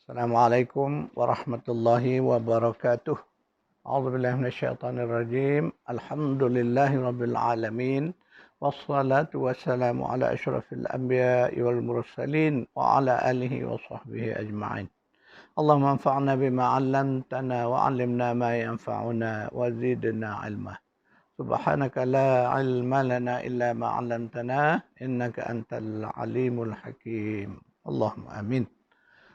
Assalamualaikum warahmatullahi wabarakatuh. A'udzubillahi minasyaitonir rajim. Alhamdulillahi rabbil alamin. Wassalatu wassalamu ala asyrafil anbiya'i wal mursalin wa ala alihi wa sahbihi ajma'in. Allahumma anfa'na bima 'allamtana wa 'allimna ma yanfa'una wa zidna 'ilma. Subhanaka la 'ilma lana illa ma 'allamtana innaka antal alimul hakim. Allahumma amin.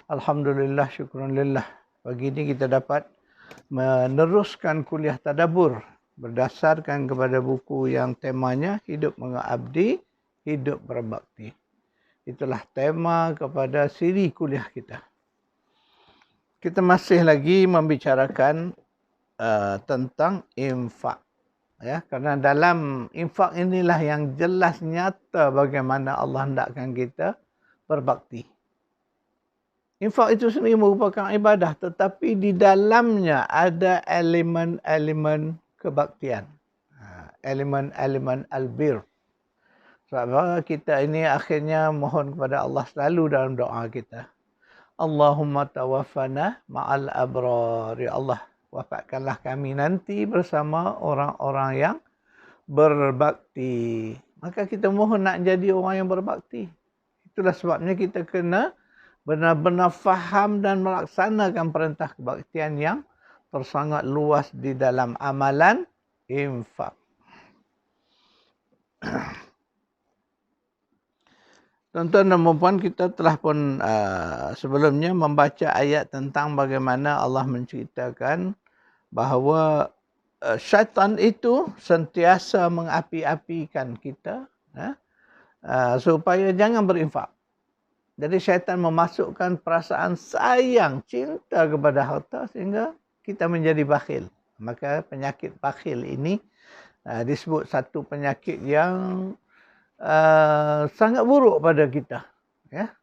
Alhamdulillah, syukurillah. Pagi ini kita dapat meneruskan kuliah tadabbur berdasarkan kepada buku yang temanya Hidup Mengabdi, Hidup Berbakti. Itulah tema kepada siri kuliah kita. Kita masih lagi membicarakan tentang infak. Ya, kerana dalam infak inilah yang jelas nyata bagaimana Allah hendakkan kita berbakti. Infak itu sendiri merupakan ibadah, tetapi di dalamnya ada elemen-elemen kebaktian. Elemen-elemen albir. Sebab kita ini akhirnya mohon kepada Allah selalu dalam doa kita. Allahumma tawaffana ma'al abrar. Ya Allah, wafatkanlah kami nanti bersama orang-orang yang berbakti. Maka kita mohon nak jadi orang yang berbakti. Itulah sebabnya kita kena benar-benar faham dan melaksanakan perintah kebaktian yang tersangat luas di dalam amalan infak. Tuan-tuan dan puan, kita telah pun sebelumnya membaca ayat tentang bagaimana Allah menceritakan bahawa syaitan itu sentiasa mengapi-apikan kita supaya jangan berinfak. Jadi syaitan memasukkan perasaan sayang, cinta kepada harta sehingga kita menjadi bakhil. Maka penyakit bakhil ini disebut satu penyakit yang sangat buruk pada kita. Ya.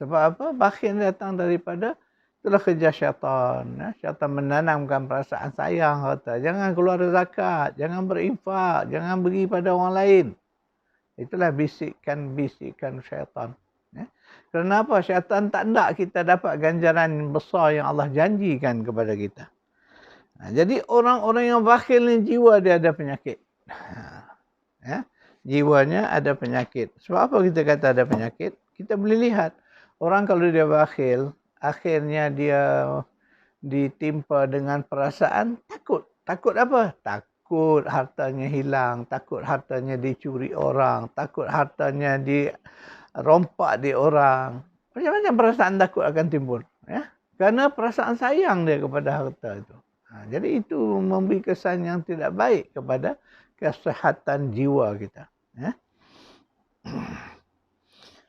Sebab apa? Bakhil datang daripada itulah kerja syaitan. Ya. Syaitan menanamkan perasaan sayang harta. Jangan keluar zakat, jangan berinfak, jangan beri pada orang lain. Itulah bisikan-bisikan syaitan. Kenapa syaitan tak nak kita dapat ganjaran besar yang Allah janjikan kepada kita. Jadi orang-orang yang bakhil ni jiwa dia ada penyakit. Jiwanya ada penyakit. Sebab apa kita kata ada penyakit? Kita boleh lihat. Orang kalau dia bakhil, akhirnya dia ditimpa dengan perasaan takut. Takut apa? Takut hartanya hilang. Takut hartanya dicuri orang. Takut hartanya rompak di orang. Macam-macam perasaan takut akan timbul. Ya? Kerana perasaan sayang dia kepada harta itu. Jadi itu memberi kesan yang tidak baik kepada kesihatan jiwa kita. Ya?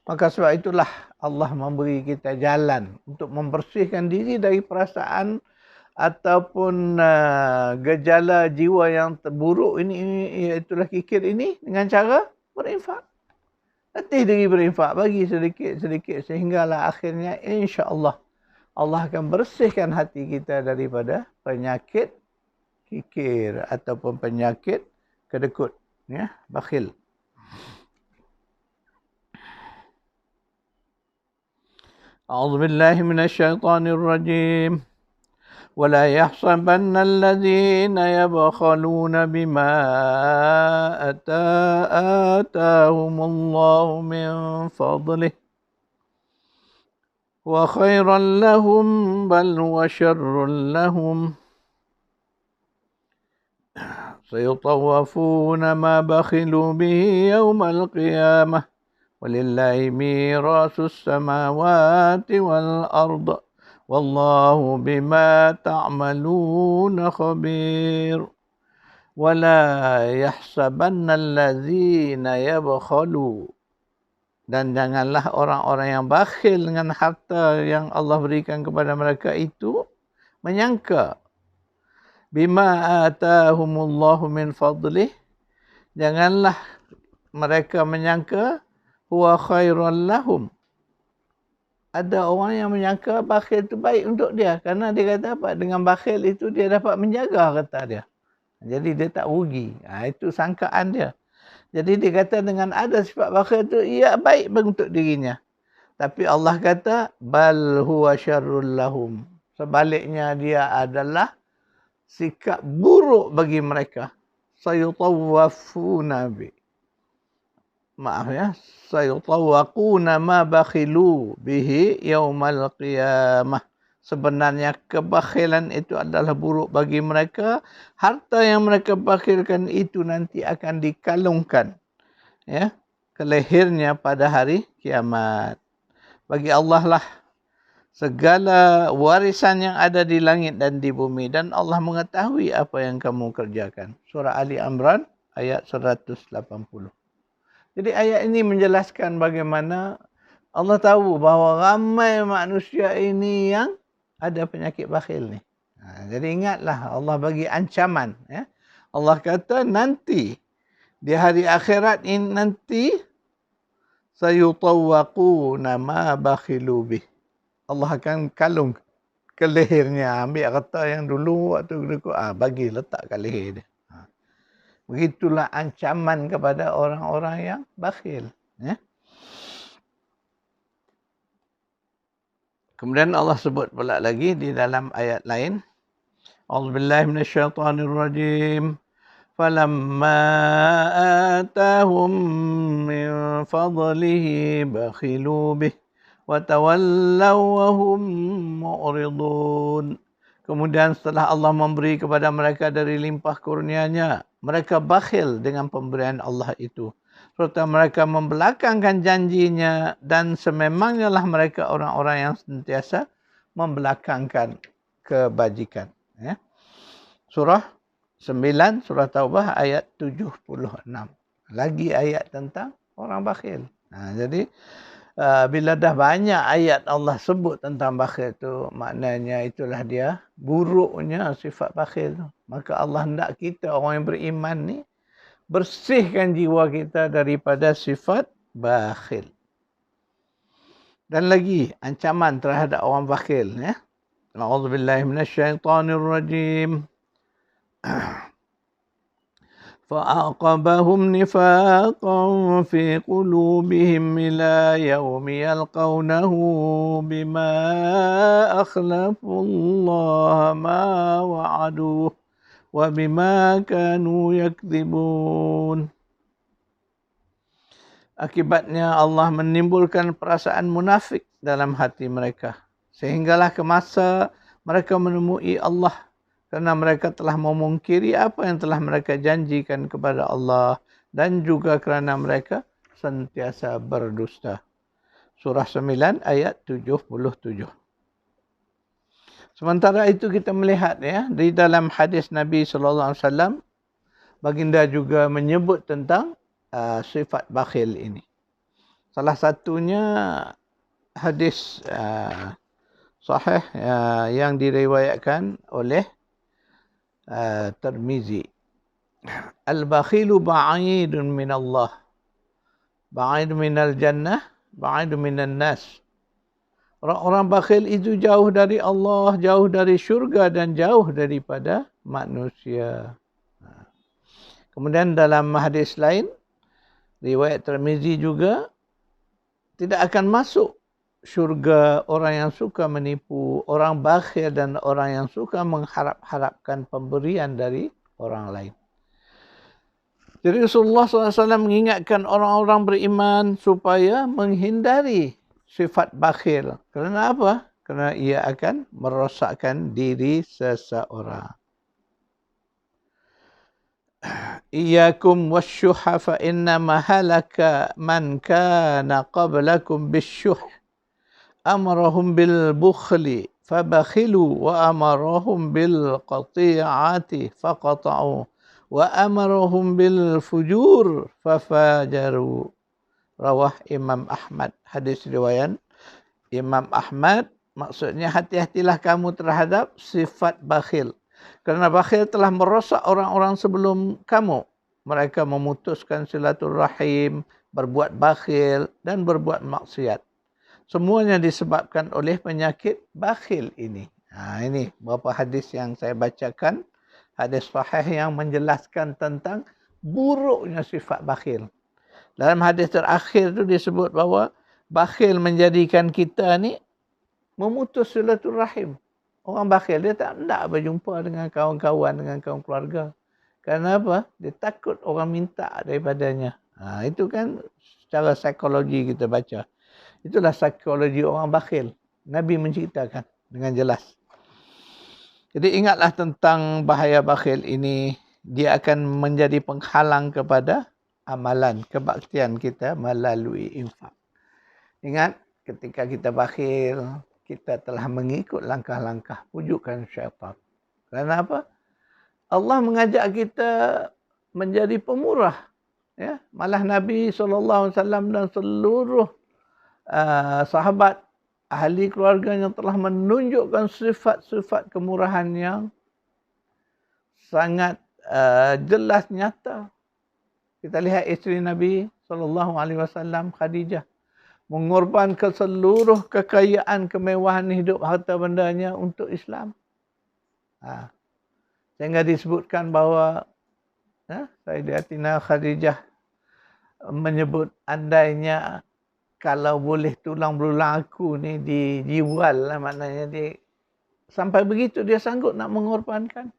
Maka sebab itulah Allah memberi kita jalan untuk membersihkan diri dari perasaan ataupun gejala jiwa yang terburuk ini, iaitulah kikir ini, dengan cara berinfak. Latih diri berinfak, bagi sedikit-sedikit sehinggalah akhirnya insya-Allah Allah akan bersihkan hati kita daripada penyakit kikir ataupun penyakit kedekut, ya, bakhil. A'udzubillahi minasyaitonir rajim. ولا يحسبن الذين يبخلون بما آتاهم الله من فضله وخيرا لهم بل هو شر لهم سيطوفون ما بخلوا به يوم القيامة ولله ميراث السماوات والأرض Wallahu bima ta'maluna khabir. Wala yahsabanna allazina yabkhalu. Dan janganlah orang-orang yang bakhil dengan harta yang Allah berikan kepada mereka itu menyangka bima atahumullahu min fadlih. Janganlah mereka menyangka huwa khairan lahum. Ada orang yang menyangka bakhil itu baik untuk dia. Kerana dia kata apa? Dengan bakhil itu dia dapat menjaga harta dia. Jadi dia tak rugi. Itu sangkaan dia. Jadi dia kata dengan ada sifat bakhil itu, ia baik untuk dirinya. Tapi Allah kata, bal huwa syarrul lahum. Sebaliknya dia adalah sikap buruk bagi mereka. Sayutawwafuna bi. Maaf ya. Sayutawwaquna ma bakhilu bihi yaumal qiyamah. Sebenarnya kebakhilan itu adalah buruk bagi mereka. Harta yang mereka bakhilkan itu nanti akan dikalungkan, ya, ke lehernya pada hari kiamat. Bagi Allah lah segala warisan yang ada di langit dan di bumi, dan Allah mengetahui apa yang kamu kerjakan. Surah Ali Imran ayat 180. Jadi ayat ini menjelaskan bagaimana Allah tahu bahawa ramai manusia ini yang ada penyakit bakhil ni. Jadi ingatlah Allah bagi ancaman. Ya. Allah kata nanti di hari akhirat ini nanti sayutawwaquna ma bakhilu bih. Allah akan kalung ke lehernya. Ambil harta yang dulu waktu dulu, bagi letak ke leher dia. Begitulah ancaman kepada orang-orang yang bakhil. Ya. Kemudian Allah sebut pula lagi di dalam ayat lain. A'udzubillahi minasyaitonirrajim. Falamma atahum min fadlihi bakhilu bih wa tawallaw wa hum mu'ridun. Kemudian setelah Allah memberi kepada mereka dari limpah kurnianya, mereka bakhil dengan pemberian Allah itu. Serta mereka membelakangkan janjinya, dan sememangnya lah mereka orang-orang yang sentiasa membelakangkan kebajikan. Ya. Surah 9, Surah Taubah ayat 76. Lagi ayat tentang orang bakhil. Jadi bila dah banyak ayat Allah sebut tentang bakhil tu, maknanya itulah dia buruknya sifat bakhil tu. Maka Allah hendak kita orang yang beriman ni bersihkan jiwa kita daripada sifat bakhil. Dan lagi ancaman terhadap orang bakhil, ya. A'udzubillahi minasyaitonirrajim. فَأَعْقَبَهُمْ نِفَاقًا فِي قُلُوبِهِمْ إِلَى يَوْمِ يَلْقَوْنَهُ بِمَا أَخْلَفُوا اللَّهَ مَا وَعَدُوهُ وَبِمَا كَانُوا يَكْذِبُونَ. Akibatnya Allah menimbulkan perasaan munafik dalam hati mereka, sehinggalah ke masa mereka menemui Allah, kerana mereka telah memungkiri apa yang telah mereka janjikan kepada Allah, dan juga kerana mereka sentiasa berdusta. Surah 9 ayat 77. Sementara itu kita melihat, ya, di dalam hadis Nabi SAW, baginda juga menyebut tentang sifat bakhil ini. Salah satunya hadis sahih yang diriwayatkan oleh Tirmizi. Al-bakhilu ba'idun min Allah, ba'idun minal jannah, ba'idun minan nas. Orang-orang bakhil itu jauh dari Allah, jauh dari syurga, dan jauh daripada manusia. Kemudian dalam hadis lain, riwayat Tirmizi juga, tidak akan masuk syurga orang yang suka menipu, orang bakhil, dan orang yang suka mengharap-harapkan pemberian dari orang lain. Jadi Rasulullah SAW mengingatkan orang-orang beriman supaya menghindari sifat bakhil. Kerana apa? Kerana ia akan merosakkan diri seseorang. Iyyakum wasyuha fa innama halaka man kana qablakum bisyuh. Amarahum bil bukhli fabakhilu wa amarahum bil qati'ati faqata'u wa amarahum bil fujur fafajaru. Rawah Imam Ahmad. Hadis riwayat Imam Ahmad. Maksudnya, hati-hatilah kamu terhadap sifat bakhil. Kerana bakhil telah merosak orang-orang sebelum kamu. Mereka memutuskan silaturahim, berbuat bakhil, dan berbuat maksiat. Semuanya disebabkan oleh penyakit bakhil ini. Ini beberapa hadis yang saya bacakan. Hadis sahih yang menjelaskan tentang buruknya sifat bakhil. Dalam hadis terakhir itu disebut bahawa bakhil menjadikan kita ni memutus silaturahim. Orang bakhil dia tak nak berjumpa dengan kawan-kawan, dengan kawan keluarga. Kenapa? Dia takut orang minta daripadanya. Itu kan secara psikologi kita baca. Itulah psikologi orang bakhil. Nabi menceritakan dengan jelas. Jadi ingatlah tentang bahaya bakhil ini. Dia akan menjadi penghalang kepada amalan, kebaktian kita melalui infak. Ingat, ketika kita bakhil, kita telah mengikut langkah-langkah pujukan syaitan. Kerana apa? Allah mengajak kita menjadi pemurah. Ya, malah Nabi SAW dan seluruh sahabat ahli keluarganya telah menunjukkan sifat-sifat kemurahan yang sangat jelas nyata. Kita lihat isteri Nabi SAW, Khadijah, mengorbankan seluruh kekayaan, kemewahan hidup, harta bendanya untuk Islam. Sehingga disebutkan bahawa Sayyidatina Khadijah menyebut, andainya kalau boleh tulang belulang aku ni dijual lah, maknanya sampai begitu dia sanggup nak mengorbankan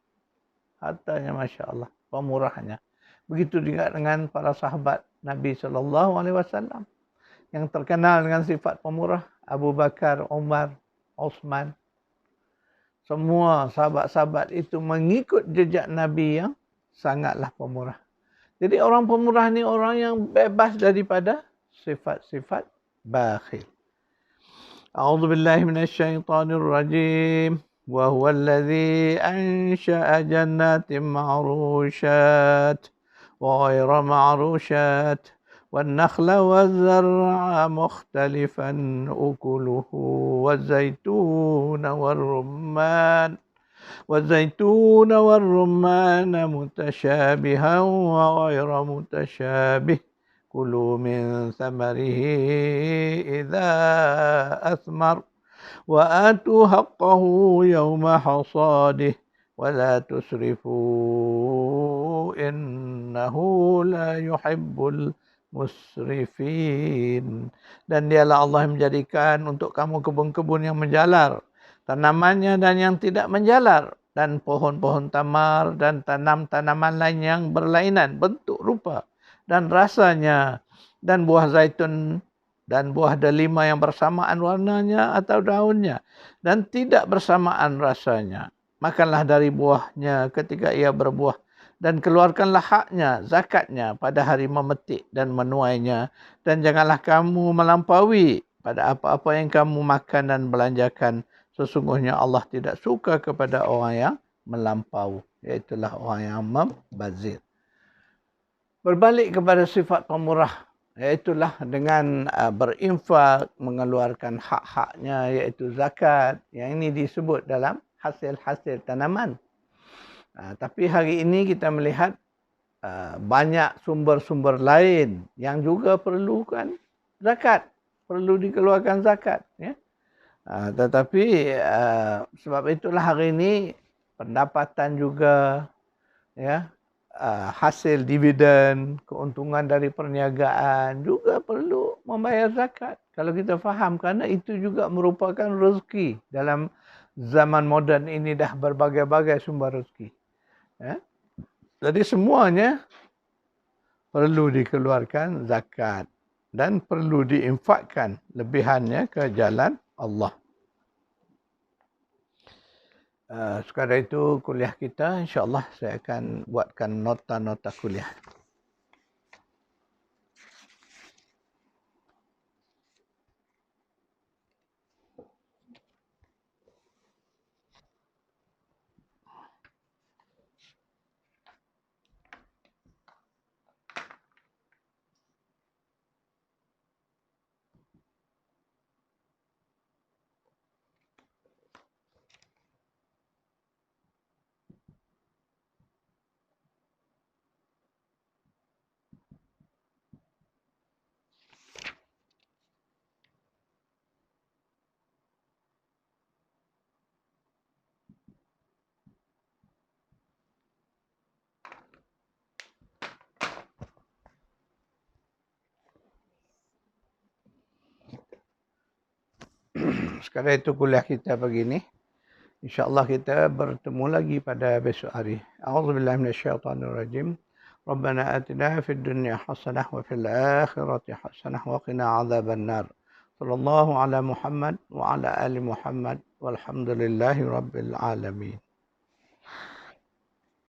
hartanya, Masya Allah, pemurahnya. Begitu juga dengan para sahabat Nabi SAW yang terkenal dengan sifat pemurah, Abu Bakar, Umar, Osman. Semua sahabat-sahabat itu mengikut jejak Nabi yang sangatlah pemurah. Jadi orang pemurah ni orang yang bebas daripada sifat-sifat bakhil. A'udzu billahi minasyaitonir rajim. Wa huwa allazi ansha'a jannatin ma'rusyat wa ghayra ma'rusyat wan nakhla waz zar'a mukhtalifan ukuluhu waz zaituna war rumman والزيتون والرمان متشابها وغير متشابه كلوا من ثمره إذا أثمر وآتوا حقه يوم حصاده ولا تسرفوا إنه لا يحب المسرفين. Dan dialah Allah yang menjadikan untuk kamu kebun-kebun yang menjalar, tanamannya dan yang tidak menjalar, dan pohon-pohon tamar dan tanaman lain yang berlainan bentuk, rupa dan rasanya, dan buah zaitun dan buah delima yang bersamaan warnanya atau daunnya dan tidak bersamaan rasanya. Makanlah dari buahnya ketika ia berbuah dan keluarkanlah haknya, zakatnya pada hari memetik dan menuainya, dan janganlah kamu melampaui pada apa-apa yang kamu makan dan belanjakan. Sesungguhnya Allah tidak suka kepada orang yang melampau, iaitulah orang yang membazir. Berbalik kepada sifat pemurah, iaitulah dengan berinfak, mengeluarkan hak-haknya, iaitu zakat. Yang ini disebut dalam hasil-hasil tanaman. Tapi hari ini kita melihat banyak sumber-sumber lain yang juga perlukan zakat, perlu dikeluarkan zakat. Ya. Tetapi sebab itulah hari ini pendapatan juga, ya, hasil dividen, keuntungan dari perniagaan juga perlu membayar zakat. Kalau kita faham, kerana itu juga merupakan rezeki. Dalam zaman moden ini dah berbagai-bagai sumber rezeki. Ya. Jadi semuanya perlu dikeluarkan zakat dan perlu diinfakkan lebihannya ke jalan Allah. Sekadar itu kuliah kita, insya-Allah saya akan buatkan nota-nota kuliah. Sekadar itu kuliah kita pagi ini. InsyaAllah kita bertemu lagi pada besok hari. A'udzubillahi minasyaitanirrajim. Rabbana atina fid dunya hasanah wa fil akhirati hasanah wa qina adzabannar. Sallallahu ala Muhammad wa ala ali Muhammad walhamdulillahi rabbil alamin.